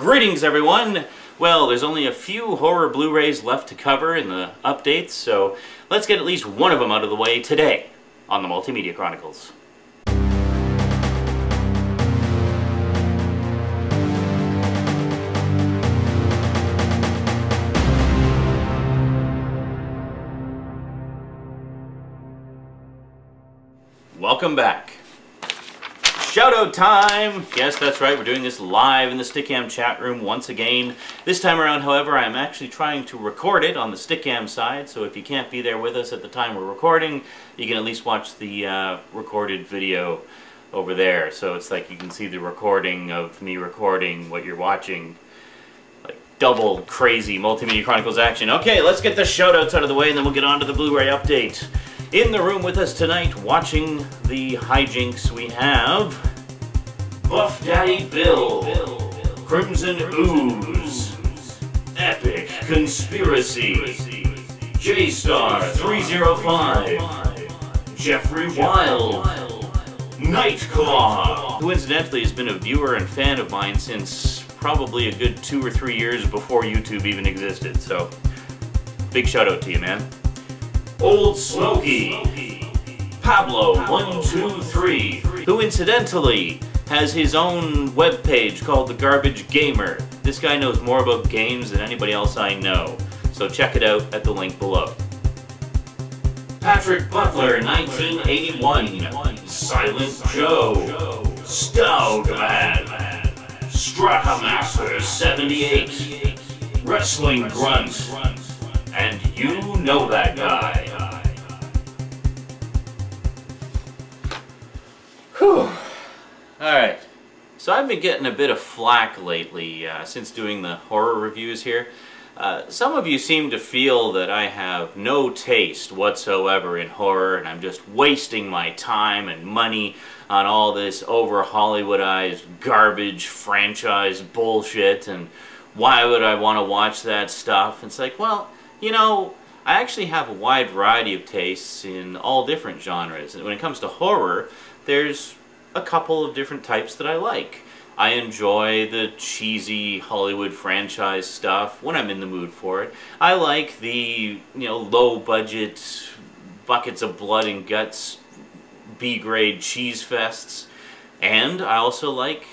Greetings everyone! Well, there's only a few horror Blu-rays left to cover in the updates, so let's get at least one of them out of the way today on the Multimedia Chronicles. Welcome back. Shoutout time! Yes, that's right, we're doing this live in the Stickam chat room once again. This time around, however, I'm actually trying to record it on the Stickam side, so if you can't be there with us at the time we're recording, you can at least watch the recorded video over there. So it's like you can see the recording of me recording what you're watching. Like double crazy Multimedia Chronicles action. Okay, let's get the shoutouts out of the way and then we'll get on to the Blu-ray update. In the room with us tonight, watching the hijinks, we have Buff Daddy Bill, Crimson Ooze, EpicConspiracy, J-Star 305, Jeffrey Wild, Nightclaw, who incidentally has been a viewer and fan of mine since probably a good 2 or 3 years before YouTube even existed, so big shout out to you, man. Old Smokey, Pablo123, who incidentally has his own webpage called The Garbage Gamer. This guy knows more about games than anybody else I know, so check it out at the link below. Patrick Butler, 1981, Silent Joe, Stoudman, Stratamaster, 78, Wrestling Grunt, and you know that guy. Whew. Alright, so I've been getting a bit of flack lately since doing the horror reviews here. Some of you seem to feel that I have no taste whatsoever in horror and I'm just wasting my time and money on all this over-Hollywoodized garbage franchise bullshit, and why would I want to watch that stuff? It's like, well, you know, I actually have a wide variety of tastes in all different genres. And when it comes to horror, there's a couple of different types that I like. I enjoy the cheesy Hollywood franchise stuff when I'm in the mood for it. I like the, low-budget, buckets of blood and guts, B-grade cheese fests. And I also like,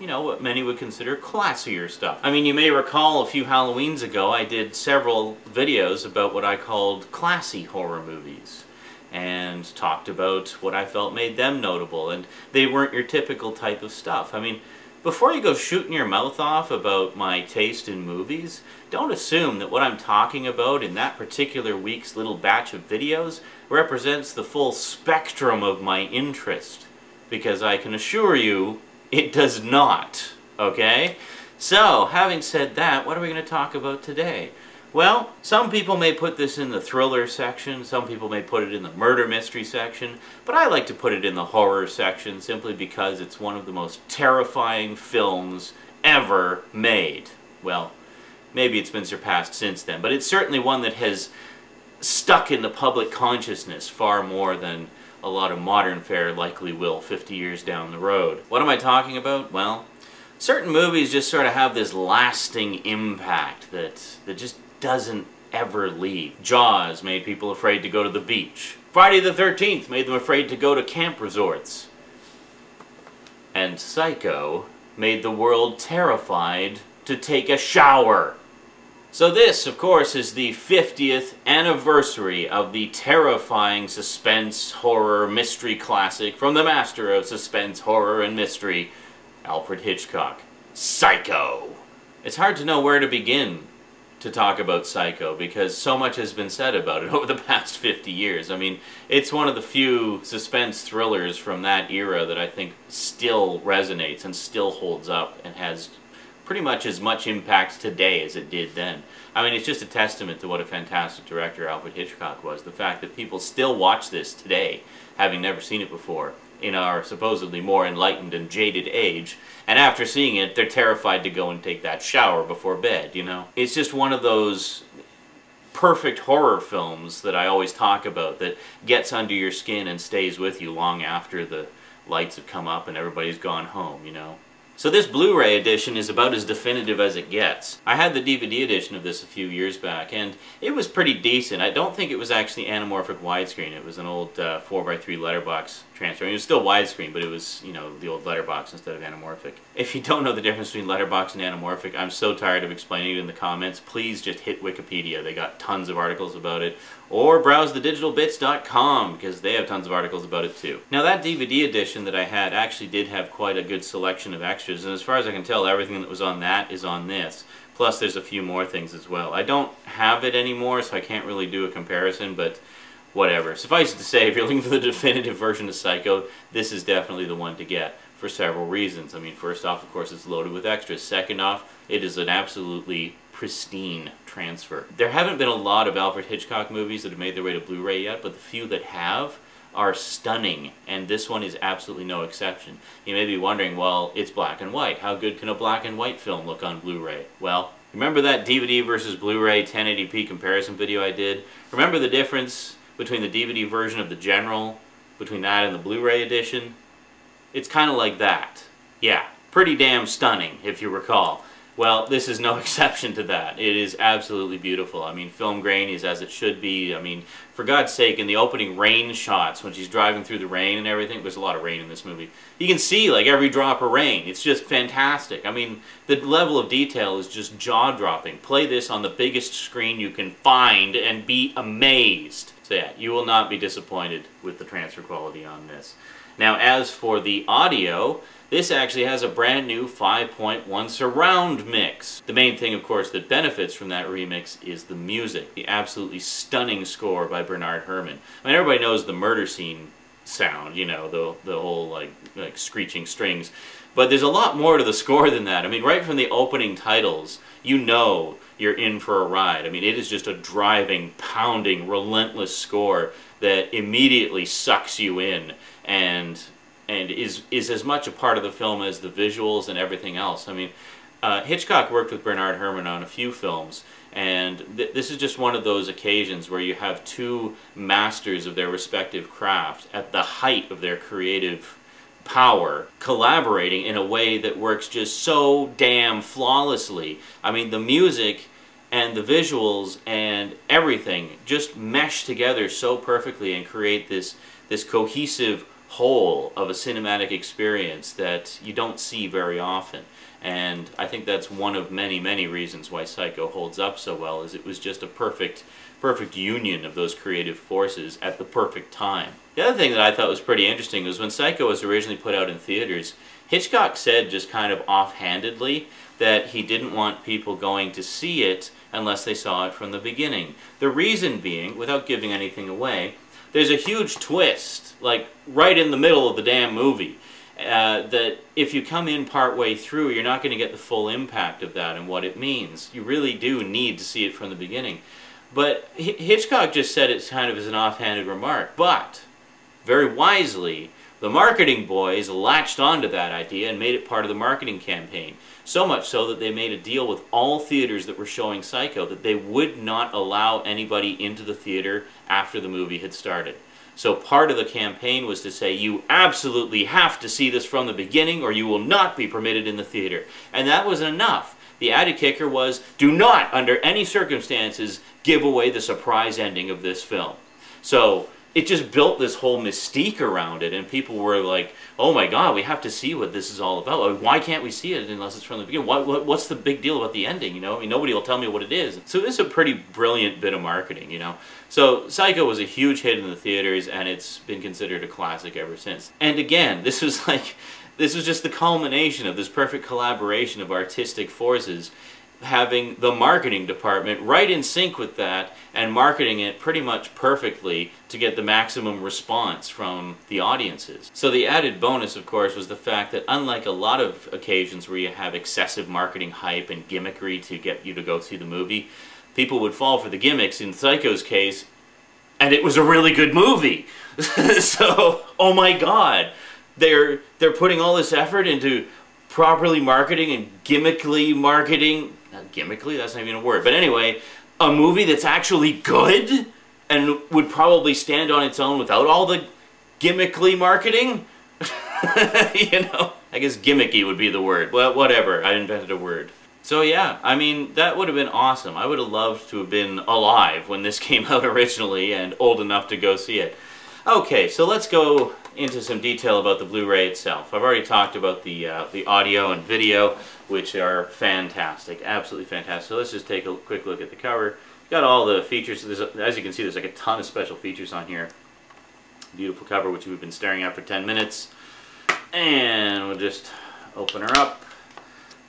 what many would consider classier stuff. I mean, you may recall a few Halloweens ago I did several videos about what I called classy horror movies and talked about what I felt made them notable, and they weren't your typical type of stuff. I mean, before you go shooting your mouth off about my taste in movies, don't assume that what I'm talking about in that particular week's little batch of videos represents the full spectrum of my interest, because I can assure you it does not, okay? So, having said that, what are we going to talk about today? Well, some people may put this in the thriller section, some people may put it in the murder mystery section, but I like to put it in the horror section simply because it's one of the most terrifying films ever made. Well, maybe it's been surpassed since then, but it's certainly one that has stuck in the public consciousness far more than a lot of modern fare likely will 50 years down the road. What am I talking about? Well, certain movies just sort of have this lasting impact that just doesn't ever leave. Jaws made people afraid to go to the beach. Friday the 13th made them afraid to go to camp resorts. And Psycho made the world terrified to take a shower. So this, of course, is the 50th anniversary of the terrifying suspense, horror, mystery classic from the master of suspense, horror, and mystery, Alfred Hitchcock. Psycho! It's hard to know where to begin to talk about Psycho because so much has been said about it over the past 50 years. I mean, it's one of the few suspense thrillers from that era that I think still resonates and still holds up and has pretty much as much impact today as it did then. I mean, it's just a testament to what a fantastic director Alfred Hitchcock was. The fact that people still watch this today, having never seen it before, in our supposedly more enlightened and jaded age, and after seeing it, they're terrified to go and take that shower before bed, It's just one of those perfect horror films that I always talk about that gets under your skin and stays with you long after the lights have come up and everybody's gone home, So this Blu-ray edition is about as definitive as it gets. I had the DVD edition of this a few years back, and it was pretty decent. I don't think it was actually anamorphic widescreen. It was an old 4x3 letterbox transfer. I mean, it was still widescreen, but it was, you know, the old letterbox instead of anamorphic. If you don't know the difference between letterbox and anamorphic, I'm so tired of explaining it in the comments. Please just hit Wikipedia. They got tons of articles about it. Or browse thedigitalbits.com, because they have tons of articles about it too. Now that DVD edition that I had actually did have quite a good selection of extras, and as far as I can tell, everything that was on that is on this. Plus there's a few more things as well. I don't have it anymore, so I can't really do a comparison, but whatever. Suffice it to say, if you're looking for the definitive version of Psycho, this is definitely the one to get, for several reasons. I mean, first off, of course, it's loaded with extras. Second off, it is an absolutely pristine transfer. There haven't been a lot of Alfred Hitchcock movies that have made their way to Blu-ray yet, but the few that have are stunning, and this one is absolutely no exception. You may be wondering, well, it's black and white. How good can a black and white film look on Blu-ray? Well, remember that DVD versus Blu-ray 1080p comparison video I did? Remember the difference between the DVD version of the General, between that and the Blu-ray edition? It's kind of like that. Yeah, pretty damn stunning, if you recall. Well, this is no exception to that. It is absolutely beautiful. I mean, film grain is as it should be. I mean, for God's sake, in the opening rain shots, when she's driving through the rain and everything, there's a lot of rain in this movie, you can see, like, every drop of rain. It's just fantastic. I mean, the level of detail is just jaw-dropping. Play this on the biggest screen you can find and be amazed. So yeah, you will not be disappointed with the transfer quality on this. Now, as for the audio, this actually has a brand new 5.1 surround mix. The main thing, of course, that benefits from that remix is the music. The absolutely stunning score by Bernard Herrmann. I mean, everybody knows the murder scene sound, you know, the whole like screeching strings. But there's a lot more to the score than that. I mean, right from the opening titles, you know you're in for a ride. I mean, it is just a driving, pounding, relentless score that immediately sucks you in and is as much a part of the film as the visuals and everything else. I mean, Hitchcock worked with Bernard Herrmann on a few films, and this is just one of those occasions where you have two masters of their respective craft at the height of their creative power collaborating in a way that works just so damn flawlessly. I mean, the music and the visuals and everything just mesh together so perfectly and create this cohesive whole of a cinematic experience that you don't see very often. And I think that's one of many, many reasons why Psycho holds up so well, is it was just a perfect union of those creative forces at the perfect time. The other thing that I thought was pretty interesting was when Psycho was originally put out in theaters, Hitchcock said just kind of offhandedly that he didn't want people going to see it unless they saw it from the beginning. The reason being, without giving anything away, there's a huge twist, like right in the middle of the damn movie, that if you come in partway through, you're not going to get the full impact of that and what it means. You really do need to see it from the beginning. But Hitchcock just said it kind of as an offhanded remark, but very wisely, the marketing boys latched onto that idea and made it part of the marketing campaign. So much so that they made a deal with all theaters that were showing Psycho that they would not allow anybody into the theater after the movie had started. So part of the campaign was to say, you absolutely have to see this from the beginning or you will not be permitted in the theater. And that wasn't enough. The added kicker was, do not, under any circumstances, give away the surprise ending of this film. So it just built this whole mystique around it, and people were like, oh my god, we have to see what this is all about. Why can't we see it unless it's from the beginning? What's the big deal about the ending, you know? I mean, nobody will tell me what it is. So this is a pretty brilliant bit of marketing, you know? So Psycho was a huge hit in the theaters, and it's been considered a classic ever since. And again, this was just the culmination of this perfect collaboration of artistic forces, having the marketing department right in sync with that and marketing it pretty much perfectly to get the maximum response from the audiences. So the added bonus, of course, was the fact that unlike a lot of occasions where you have excessive marketing hype and gimmickry to get you to go see the movie, people would fall for the gimmicks in Psycho's case, and it was a really good movie. So, oh my god, they're putting all this effort into properly marketing and gimmickly marketing. Not gimmickly, that's not even a word. But anyway, a movie that's actually good and would probably stand on its own without all the gimmickly marketing. You know? I guess gimmicky would be the word. Well, whatever, I invented a word. So yeah, I mean, that would have been awesome. I would have loved to have been alive when this came out originally and old enough to go see it. Okay, so let's go into some detail about the Blu-ray itself. I've already talked about the audio and video, which are fantastic, absolutely fantastic. So let's just take a quick look at the cover. Got all the features. As you can see, there's like a ton of special features on here. Beautiful cover, which we've been staring at for 10 minutes. And we'll just open her up.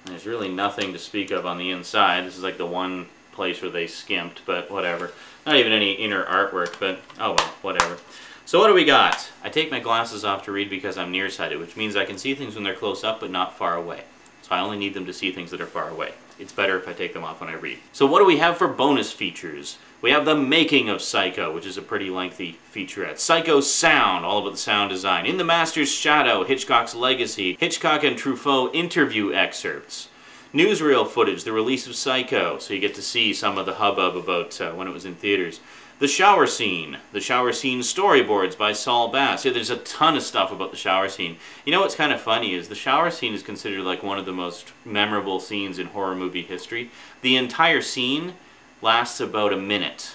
There's really nothing to speak of on the inside. This is like the one place where they skimped, but whatever. Not even any inner artwork, but oh well, whatever. So what do we got? I take my glasses off to read because I'm nearsighted, which means I can see things when they're close up but not far away. So I only need them to see things that are far away. It's better if I take them off when I read. So what do we have for bonus features? We have the making of Psycho, which is a pretty lengthy featurette. Psycho's sound, all about the sound design. In the Master's Shadow, Hitchcock's legacy. Hitchcock and Truffaut interview excerpts. Newsreel footage, the release of Psycho, so you get to see some of the hubbub about when it was in theaters. The shower scene storyboards by Saul Bass. Yeah, there's a ton of stuff about the shower scene. You know what's kind of funny is the shower scene is considered like one of the most memorable scenes in horror movie history. The entire scene lasts about a minute.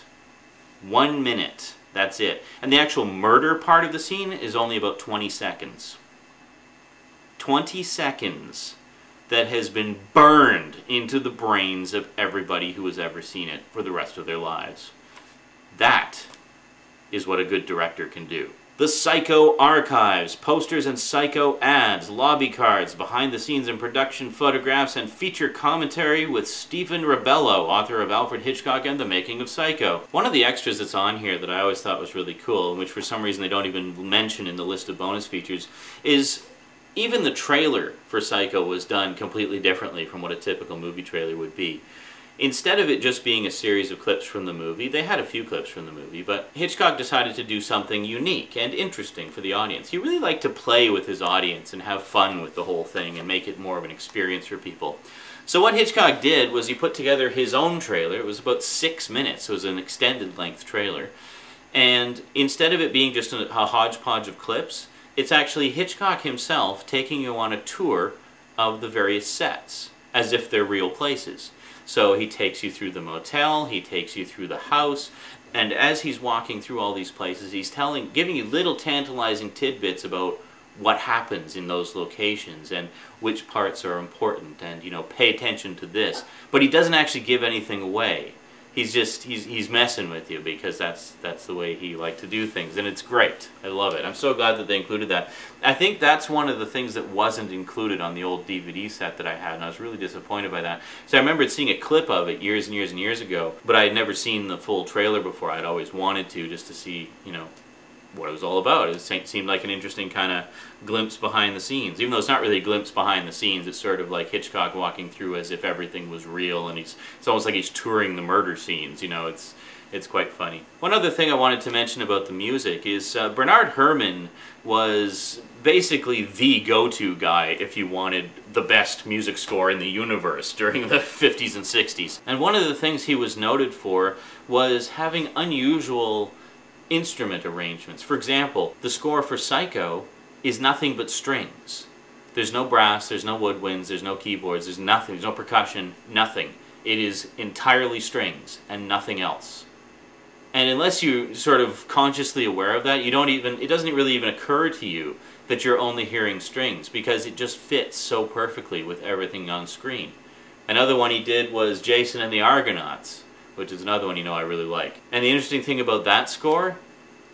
1 minute. That's it. And the actual murder part of the scene is only about 20 seconds. 20 seconds that has been burned into the brains of everybody who has ever seen it for the rest of their lives. That is what a good director can do. The Psycho archives, posters and Psycho ads, lobby cards, behind the scenes and production photographs, and feature commentary with Stephen Rebello, author of Alfred Hitchcock and the Making of Psycho. One of the extras that's on here that I always thought was really cool, and which for some reason they don't even mention in the list of bonus features, is even the trailer for Psycho was done completely differently from what a typical movie trailer would be. Instead of it just being a series of clips from the movie, they had a few clips from the movie, but Hitchcock decided to do something unique and interesting for the audience. He really liked to play with his audience and have fun with the whole thing and make it more of an experience for people. So what Hitchcock did was he put together his own trailer. It was about 6 minutes, so it was an extended length trailer. And instead of it being just a hodgepodge of clips, it's actually Hitchcock himself taking you on a tour of the various sets, as if they're real places. So he takes you through the motel, he takes you through the house, and as he's walking through all these places, he's giving you little tantalizing tidbits about what happens in those locations and which parts are important, and, you know, pay attention to this. But he doesn't actually give anything away. He's messing with you because that's the way he liked to do things, and it's great. I love it. I'm so glad that they included that. I think that's one of the things that wasn't included on the old DVD set that I had, and I was really disappointed by that. So I remember seeing a clip of it years and years and years ago, but I had never seen the full trailer before. I'd always wanted to, just to see, you know, what it was all about. It seemed like an interesting kind of glimpse behind the scenes. Even though it's not really a glimpse behind the scenes, it's sort of like Hitchcock walking through as if everything was real, and it's almost like he's touring the murder scenes, you know, it's quite funny. One other thing I wanted to mention about the music is Bernard Herrmann was basically the go-to guy if you wanted the best music score in the universe during the 50s and 60s. And one of the things he was noted for was having unusual instrument arrangements. For example, the score for Psycho is nothing but strings. There's no brass, there's no woodwinds, there's no keyboards, there's nothing, there's no percussion, nothing. It is entirely strings and nothing else. And unless you're sort of consciously aware of that, it doesn't really even occur to you that you're only hearing strings, because it just fits so perfectly with everything on screen. Another one he did was Jason and the Argonauts, which is another one, you know, I really like. And the interesting thing about that score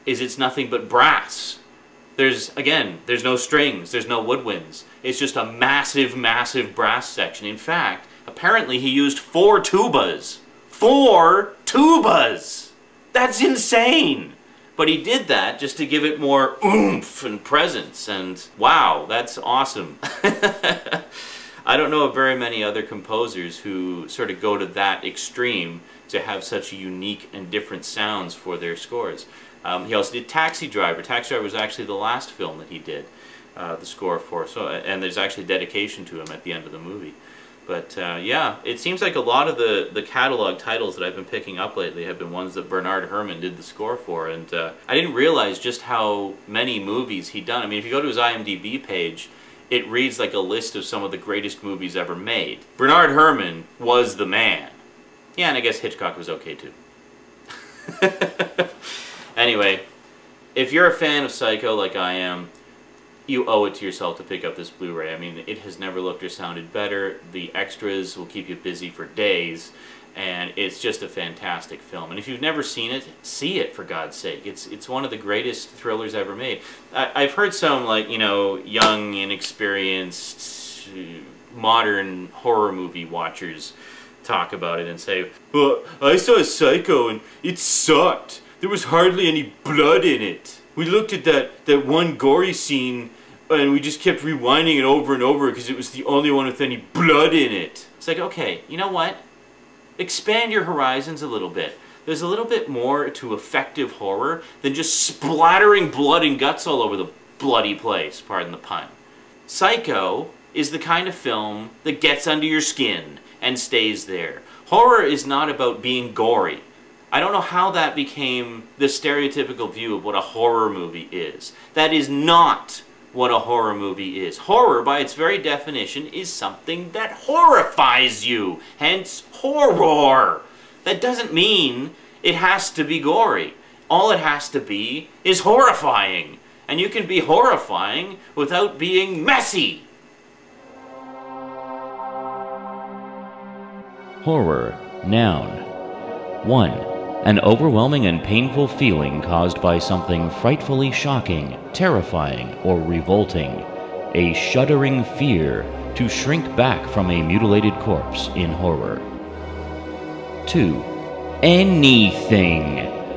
is it's nothing but brass. There's no strings, there's no woodwinds. It's just a massive, massive brass section. In fact, apparently he used 4 tubas. 4 tubas! That's insane! But he did that just to give it more oomph and presence, and wow, that's awesome. I don't know of very many other composers who sort of go to that extreme to have such unique and different sounds for their scores. He also did Taxi Driver. Taxi Driver was actually the last film that he did the score for, and there's actually a dedication to him at the end of the movie. But yeah, it seems like a lot of the catalog titles that I've been picking up lately have been ones that Bernard Herrmann did the score for, and I didn't realize just how many movies he'd done. I mean, if you go to his IMDb page, it reads like a list of some of the greatest movies ever made. Bernard Herrmann was the man. Yeah, and I guess Hitchcock was okay too. Anyway, if you're a fan of Psycho like I am, you owe it to yourself to pick up this Blu-ray. I mean, it has never looked or sounded better. The extras will keep you busy for days, and it's just a fantastic film. And if you've never seen it, see it, for God's sake. It's one of the greatest thrillers ever made. I've heard some, like, you know, young, inexperienced, modern horror movie watchers talk about it and say, well, I saw Psycho and it sucked. There was hardly any blood in it. We looked at that one gory scene and we just kept rewinding it over and over because it was the only one with any blood in it. It's like, okay, you know what? Expand your horizons a little bit. There's a little bit more to effective horror than just splattering blood and guts all over the bloody place, pardon the pun. Psycho is the kind of film that gets under your skin and stays there. Horror is not about being gory. I don't know how that became the stereotypical view of what a horror movie is. That is not what a horror movie is. Horror, by its very definition, is something that horrifies you. Hence, horror. That doesn't mean it has to be gory. All it has to be is horrifying. And you can be horrifying without being messy. Horror, noun. 1. An overwhelming and painful feeling caused by something frightfully shocking, terrifying, or revolting. A shuddering fear to shrink back from a mutilated corpse in horror. 2. Anything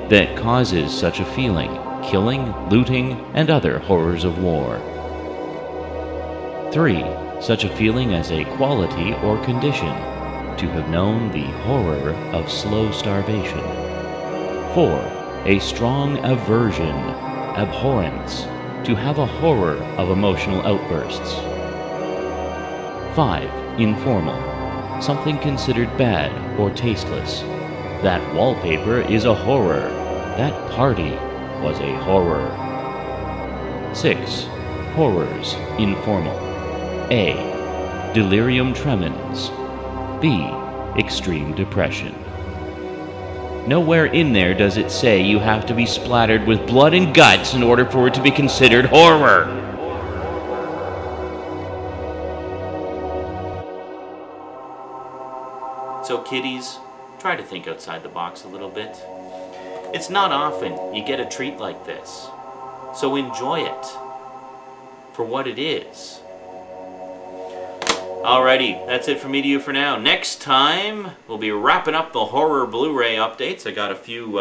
that causes such a feeling, killing, looting, and other horrors of war. 3. Such a feeling as a quality or condition, to have known the horror of slow starvation. 4. A strong aversion, abhorrence, to have a horror of emotional outbursts. 5. Informal, something considered bad or tasteless. That wallpaper is a horror. That party was a horror. 6. Horrors, informal. A. Delirium tremens. B. Extreme depression. Nowhere in there does it say you have to be splattered with blood and guts in order for it to be considered horror. So kiddies, try to think outside the box a little bit. It's not often you get a treat like this, so enjoy it for what it is. Alrighty, that's it from me to you for now. Next time, we'll be wrapping up the horror Blu-ray updates. I got a few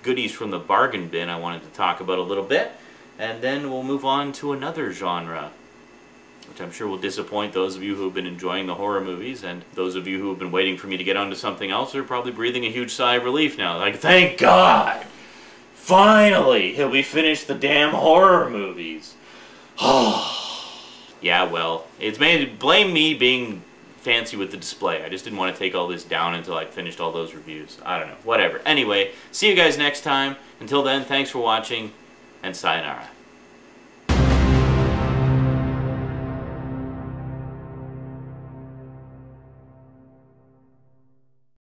goodies from the bargain bin I wanted to talk about a little bit. And then we'll move on to another genre, which I'm sure will disappoint those of you who have been enjoying the horror movies, and those of you who have been waiting for me to get onto something else are probably breathing a huge sigh of relief now. Like, thank God! Finally, he'll be finished the damn horror movies. Yeah, well, it's blame me being fancy with the display. I just didn't want to take all this down until I finished all those reviews. I don't know, whatever. Anyway, see you guys next time. Until then, thanks for watching, and sayonara.